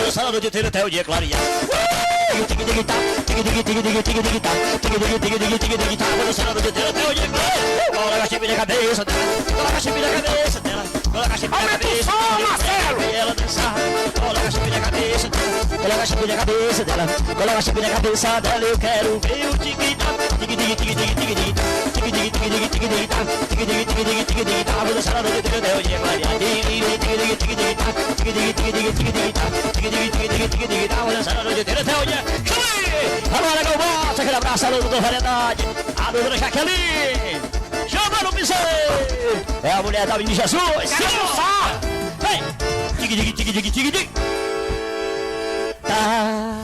dançando a noite inteira até o dia clarear. Dançando a noite inteira até o dia clarear. Coloca a chip na cabeça dela, coloca a chip na cabeça dela, coloca a chip na cabeça dela, e ela dançar. Coloca a chip na cabeça dela, coloca a chip na cabeça dela, coloca a chip na cabeça dela. Eu quero ver o tic-tac, tic-tic-tic-tic-tic-tic, tic-tic-tic-tic-tic-tic-tac, tic-tic-tic-tic-tic-tic-tac. Vou dançar a noite inteira até o dia clarear. Tic-tic-tic-tic-tic-tac, tic-tic-tic-tic-tic-tic-tac, tic-tic-tic-tic-tic-tic-tac. Vou dançar a noite inteira até o dia. Agora que eu boto aquele abraço, alô do Variedade, a dona Jaqueline, chama no piseiro, é a mulher da menina Jesus. Vem, tic-tic-tic-tic-tic-tic. Tá.